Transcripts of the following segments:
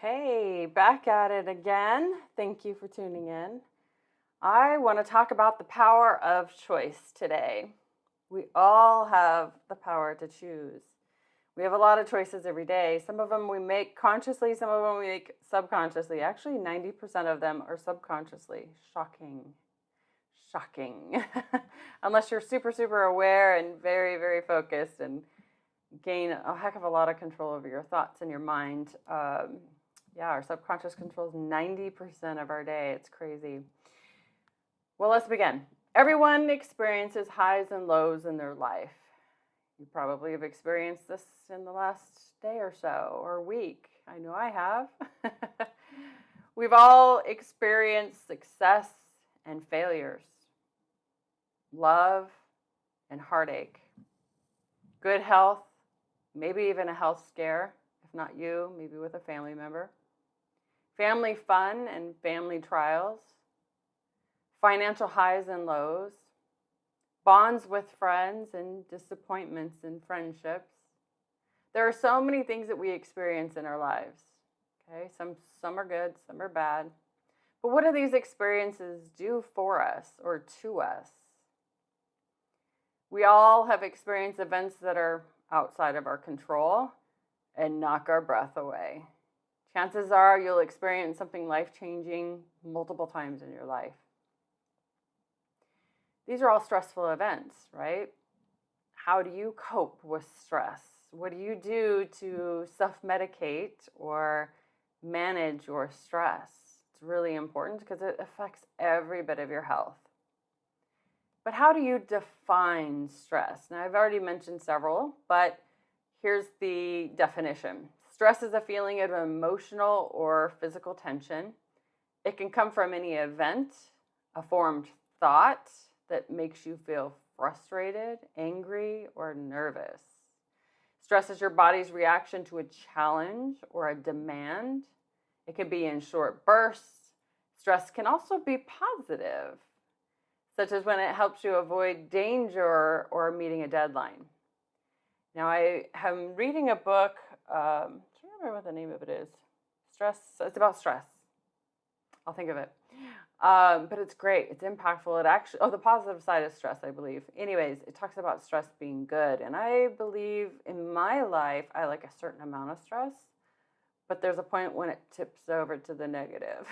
Hey, back at it again. Thank you for tuning in. I want to talk about the power of choice today. We all have the power to choose. We have a lot of choices every day. Some of them we make consciously, some of them we make subconsciously. Actually, 90% of them are subconsciously. Shocking. Shocking. Unless you're super, super aware and very, very focused and gain a heck of a lot of control over your thoughts and your mind. Yeah, our subconscious controls 90% of our day. It's crazy. Well, let's begin. Everyone experiences highs and lows in their life. You probably have experienced this in the last day or so or week. I know I have. We've all experienced success and failures, love and heartache, good health, maybe even a health scare, if not you, maybe with a family member, family fun and family trials, financial highs and lows, bonds with friends and disappointments in friendships. There are so many things that we experience in our lives. Okay, some are good, some are bad. But what do these experiences do for us or to us? We all have experienced events that are outside of our control and knock our breath away. Chances are you'll experience something life-changing multiple times in your life. These are all stressful events, right? How do you cope with stress? What do you do to self-medicate or manage your stress? It's really important because it affects every bit of your health. But how do you define stress? Now, I've already mentioned several, but here's the definition. Stress is a feeling of emotional or physical tension. It can come from any event, a formed thought that makes you feel frustrated, angry, or nervous. Stress is your body's reaction to a challenge or a demand. It can be in short bursts. Stress can also be positive, such as when it helps you avoid danger or meeting a deadline. Now, I am reading a book, I don't remember what the name of it is. Stress, it's about stress. I'll think of it. But it's great. It's impactful. It actually, the positive side of stress, I believe. Anyways, it talks about stress being good. And I believe in my life, I like a certain amount of stress, but there's a point when it tips over to the negative.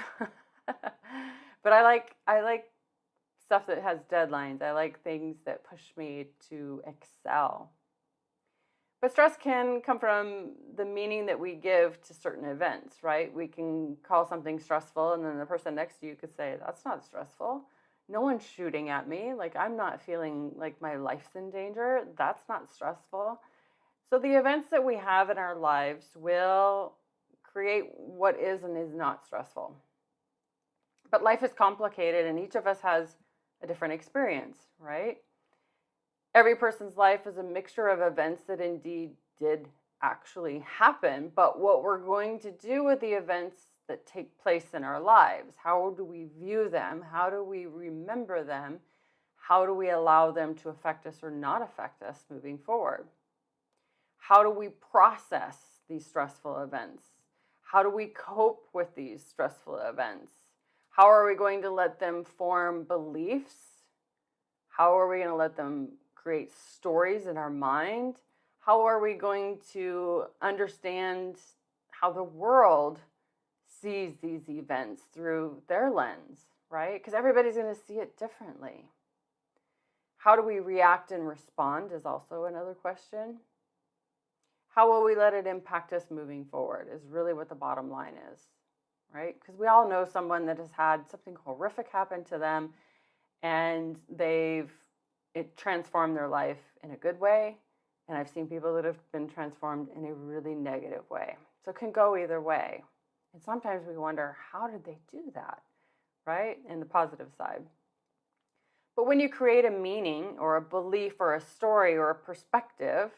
But I like stuff that has deadlines. I like things that push me to excel. But stress can come from the meaning that we give to certain events, right? We can call something stressful, and then the person next to you could say, that's not stressful. No one's shooting at me. Like, I'm not feeling like my life's in danger. That's not stressful. So the events that we have in our lives will create what is and is not stressful. But life is complicated, and each of us has a different experience, right? Every person's life is a mixture of events that indeed did actually happen, but what we're going to do with the events that take place in our lives, how do we view them? How do we remember them? How do we allow them to affect us or not affect us moving forward? How do we process these stressful events? How do we cope with these stressful events? How are we going to let them form beliefs? How are we going to let them create stories in our mind? How are we going to understand how the world sees these events through their lens, right? Because everybody's going to see it differently. How do we react and respond is also another question. How will we let it impact us moving forward is really what the bottom line is, right? Because we all know someone that has had something horrific happen to them and it transformed their life in a good way. And I've seen people that have been transformed in a really negative way. So it can go either way. And sometimes we wonder, how did they do that, right? In the positive side. But when you create a meaning or a belief or a story or a perspective,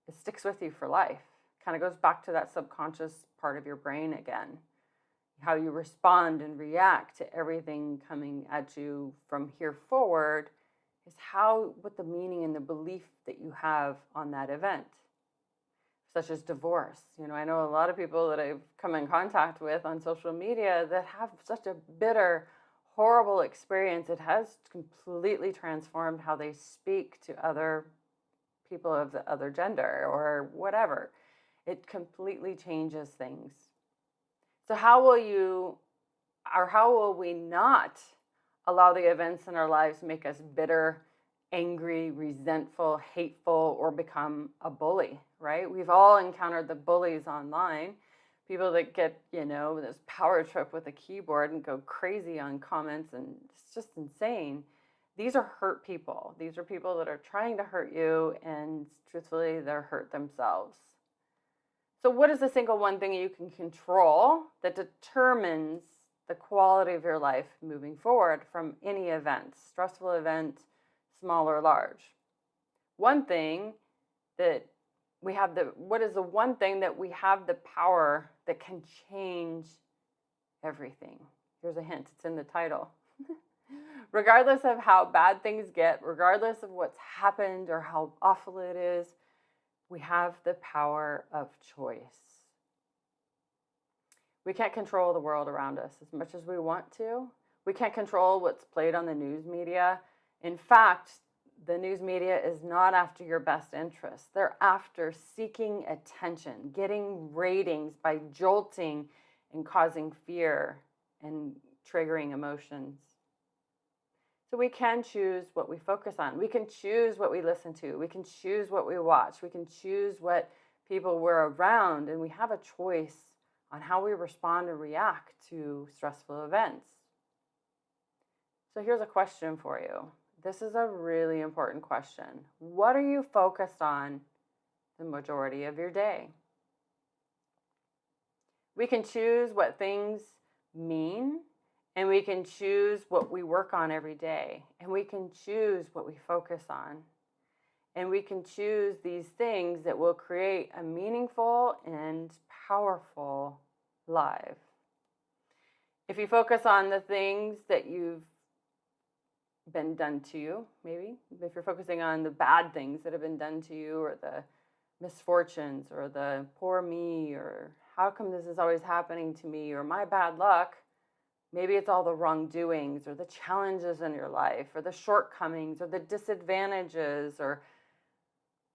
it sticks with you for life. Kind of goes back to that subconscious part of your brain again. How you respond and react to everything coming at you from here forward is what the meaning and the belief that you have on that event. such as divorce. I know a lot of people that I've come in contact with on social media that have such a bitter, horrible experience. It has completely transformed how they speak to other people of the other gender or whatever. It completely changes things. So how will we not allow the events in our lives make us bitter, angry, resentful, hateful, or become a bully, right? We've all encountered the bullies online, people that get, this power trip with a keyboard and go crazy on comments, and it's just insane. These are hurt people. These are people that are trying to hurt you, and truthfully, they're hurt themselves. So what is the single one thing you can control that determines the quality of your life moving forward from any event, stressful event, small or large? What is the one thing that we have the power that can change everything? Here's a hint, it's in the title. Regardless of how bad things get, regardless of what's happened or how awful it is, we have the power of choice. We can't control the world around us as much as we want to. We can't control what's played on the news media. In fact, the news media is not after your best interests. They're after seeking attention, getting ratings by jolting and causing fear and triggering emotions. So we can choose what we focus on. We can choose what we listen to. We can choose what we watch. We can choose what people we're around. And we have a choice on how we respond or react to stressful events. So here's a question for you. This is a really important question. What are you focused on the majority of your day? We can choose what things mean, and we can choose what we work on every day, and we can choose what we focus on. And we can choose these things that will create a meaningful and powerful life. If you focus on the things that you've been done to you, maybe, if you're focusing on the bad things that have been done to you, or the misfortunes, or the poor me, or how come this is always happening to me, or my bad luck, maybe it's all the wrongdoings, or the challenges in your life, or the shortcomings, or the disadvantages, or,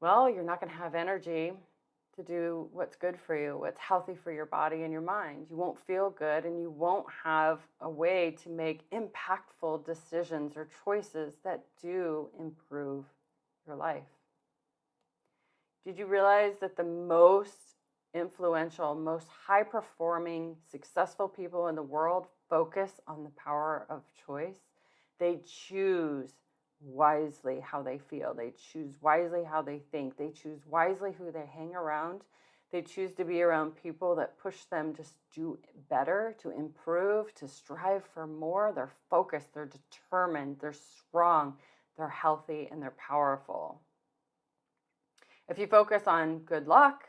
well, you're not going to have energy to do what's good for you, what's healthy for your body and your mind. You won't feel good, and you won't have a way to make impactful decisions or choices that do improve your life. Did you realize that the most influential, most high-performing, successful people in the world focus on the power of choice? They choose wisely how they feel. They choose wisely how they think. They choose wisely who they hang around. They choose to be around people that push them to do better, to improve, to strive for more. They're focused, they're determined, they're strong, they're healthy, and they're powerful. If you focus on good luck,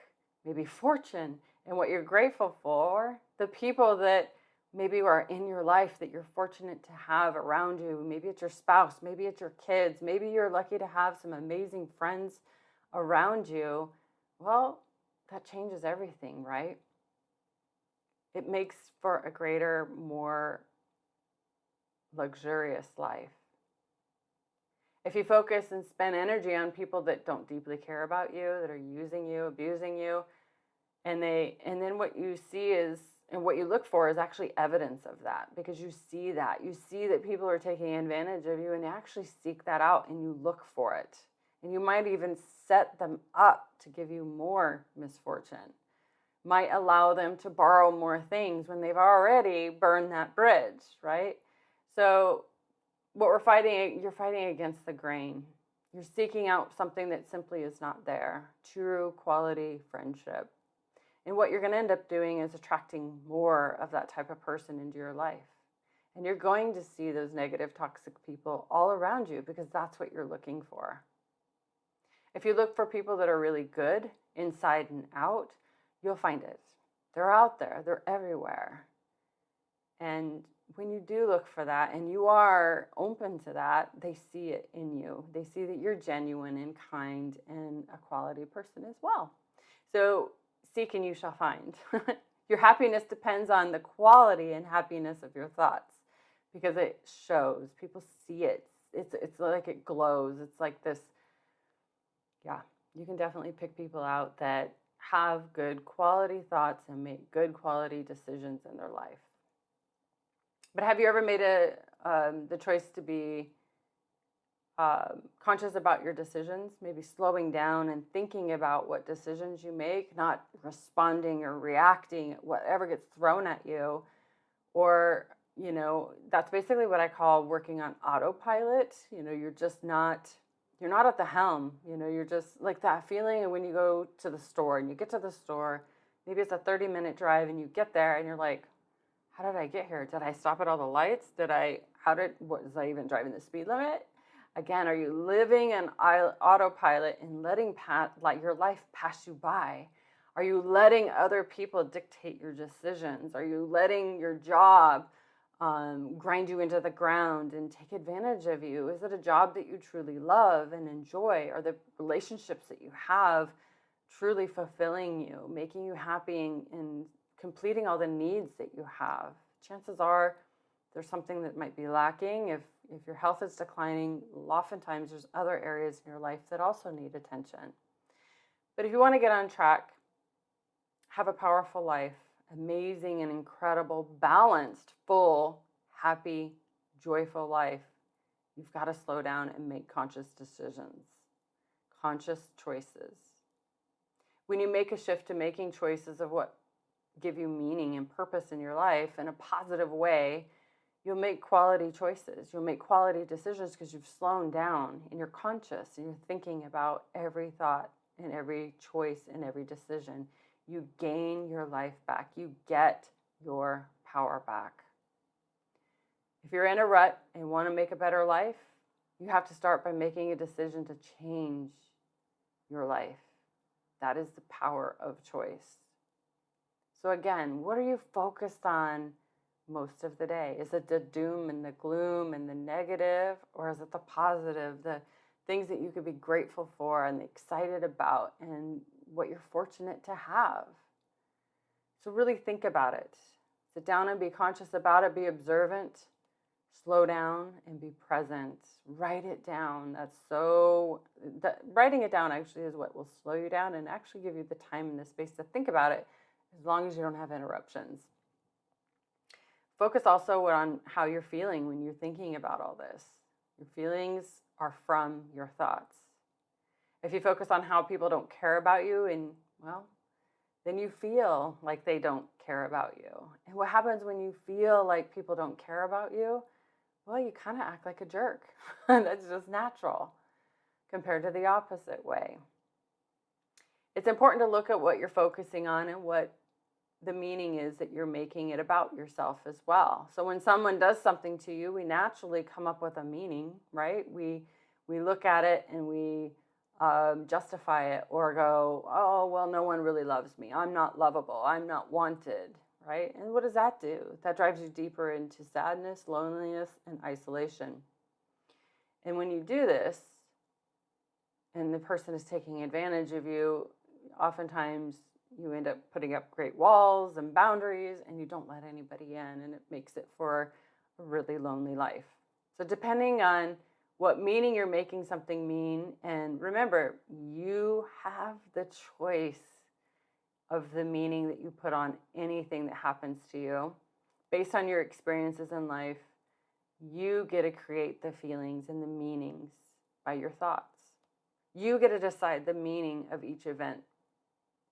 maybe fortune, and what you're grateful for, the people that maybe are in your life that you're fortunate to have around you, maybe it's your spouse, maybe it's your kids, maybe you're lucky to have some amazing friends around you, well, that changes everything, right? It makes for a greater, more luxurious life. If you focus and spend energy on people that don't deeply care about you, that are using you, abusing you, and then what you see is, and what you look for is actually evidence of that, because you see that people are taking advantage of you, and you actually seek that out and you look for it. And you might even set them up to give you more misfortune. Might allow them to borrow more things when they've already burned that bridge, right? So you're fighting against the grain. You're seeking out something that simply is not there. True quality friendship. And what you're going to end up doing is attracting more of that type of person into your life. And you're going to see those negative, toxic people all around you, because that's what you're looking for. If you look for people that are really good inside and out, you'll find it. They're out there. They're everywhere. And when you do look for that and you are open to that, they see it in you. They see that you're genuine and kind and a quality person as well. So seek and you shall find. Your happiness depends on the quality and happiness of your thoughts because it shows. People see it. It's like it glows. It's like this. Yeah, you can definitely pick people out that have good quality thoughts and make good quality decisions in their life. But have you ever made the choice to be conscious about your decisions, maybe slowing down and thinking about what decisions you make, not responding or reacting whatever gets thrown at you? Or, that's basically what I call working on autopilot. You're not at the helm, you're just like that feeling. And when you go to the store and you get to the store, maybe it's a 30-minute drive and you get there and you're like, how did I get here? Did I stop at all the lights? Was I even driving the speed limit? Again, are you living an autopilot and letting your life pass you by? Are you letting other people dictate your decisions? Are you letting your job grind you into the ground and take advantage of you? Is it a job that you truly love and enjoy? Are the relationships that you have truly fulfilling you, making you happy and completing all the needs that you have? Chances are there's something that might be lacking. If your health is declining, oftentimes there's other areas in your life that also need attention. But if you want to get on track, have a powerful life, amazing and incredible, balanced, full, happy, joyful life, you've got to slow down and make conscious decisions, conscious choices. When you make a shift to making choices of what give you meaning and purpose in your life in a positive way, you'll make quality choices. You'll make quality decisions because you've slowed down and you're conscious and you're thinking about every thought and every choice and every decision. You gain your life back. You get your power back. If you're in a rut and want to make a better life, you have to start by making a decision to change your life. That is the power of choice. So again, what are you focused on most of the day? Is it the doom and the gloom and the negative, or is it the positive, the things that you could be grateful for and excited about and what you're fortunate to have? So really think about it. Sit down and be conscious about it. Be observant. Slow down and be present. Write it down. Writing it down actually is what will slow you down and actually give you the time and the space to think about it, as long as you don't have interruptions. Focus also on how you're feeling when you're thinking about all this. Your feelings are from your thoughts. If you focus on how people don't care about you, then you feel like they don't care about you. And what happens when you feel like people don't care about you? Well, you kind of act like a jerk. That's just natural compared to the opposite way. It's important to look at what you're focusing on and what the meaning is that you're making it about yourself as well. So when someone does something to you, we naturally come up with a meaning, right? We look at it and we justify it or go, oh, well, no one really loves me. I'm not lovable. I'm not wanted, right? And what does that do? That drives you deeper into sadness, loneliness, and isolation. And when you do this, and the person is taking advantage of you, oftentimes you end up putting up great walls and boundaries, and you don't let anybody in, and it makes it for a really lonely life. So depending on what meaning you're making something mean, and remember, you have the choice of the meaning that you put on anything that happens to you. Based on your experiences in life, you get to create the feelings and the meanings by your thoughts. You get to decide the meaning of each event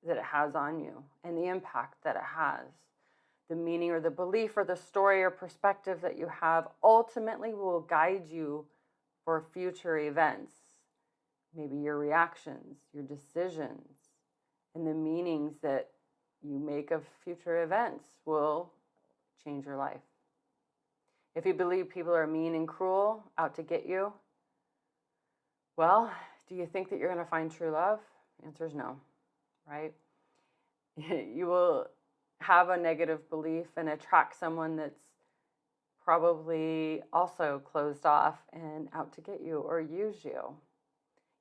that it has on you and the impact that it has. The meaning or the belief or the story or perspective that you have ultimately will guide you for future events, maybe your reactions, your decisions, and the meanings that you make of future events will change your life. If you believe people are mean and cruel, out to get you, well, do you think that you're going to find true love? The answer is no, right? You will have a negative belief and attract someone that's probably also closed off and out to get you or use you.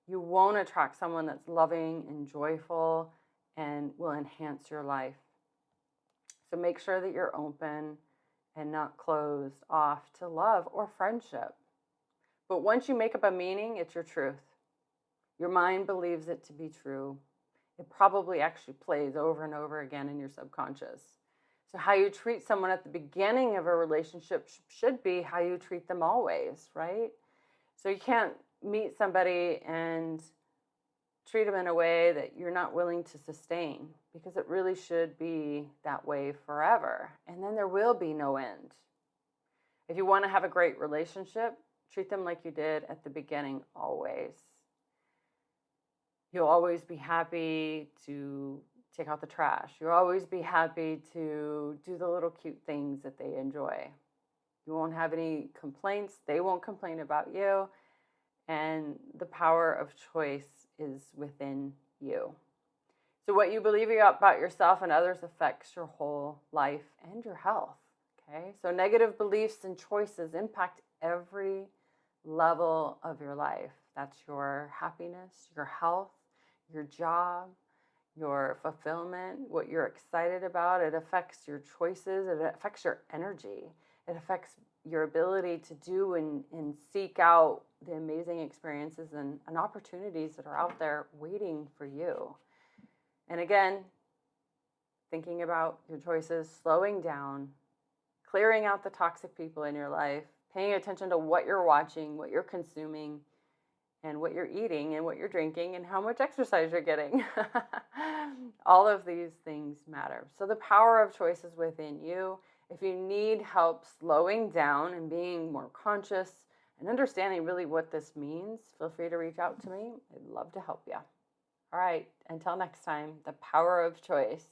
You won't attract someone that's loving and joyful and will enhance your life. So make sure that you're open and not closed off to love or friendship. But once you make up a meaning, it's your truth. Your mind believes it to be true. It probably actually plays over and over again in your subconscious. So how you treat someone at the beginning of a relationship should be how you treat them always, right? So you can't meet somebody and treat them in a way that you're not willing to sustain, because it really should be that way forever. And then there will be no end. If you want to have a great relationship, treat them like you did at the beginning always. You'll always be happy to take out the trash. You'll always be happy to do the little cute things that they enjoy. You won't have any complaints. They won't complain about you. And the power of choice is within you. So what you believe about yourself and others affects your whole life and your health. Okay? So negative beliefs and choices impact every level of your life. That's your happiness, your health, your job, your fulfillment, what you're excited about. It affects your choices. It affects your energy. It affects your ability to do and seek out the amazing experiences and opportunities that are out there waiting for you. And again, thinking about your choices, slowing down, clearing out the toxic people in your life, paying attention to what you're watching, what you're consuming, and what you're eating and what you're drinking and how much exercise you're getting. All of these things matter. So the power of choice is within you. If you need help slowing down and being more conscious and understanding really what this means, feel free to reach out to me. I'd love to help you. All right, until next time, the power of choice.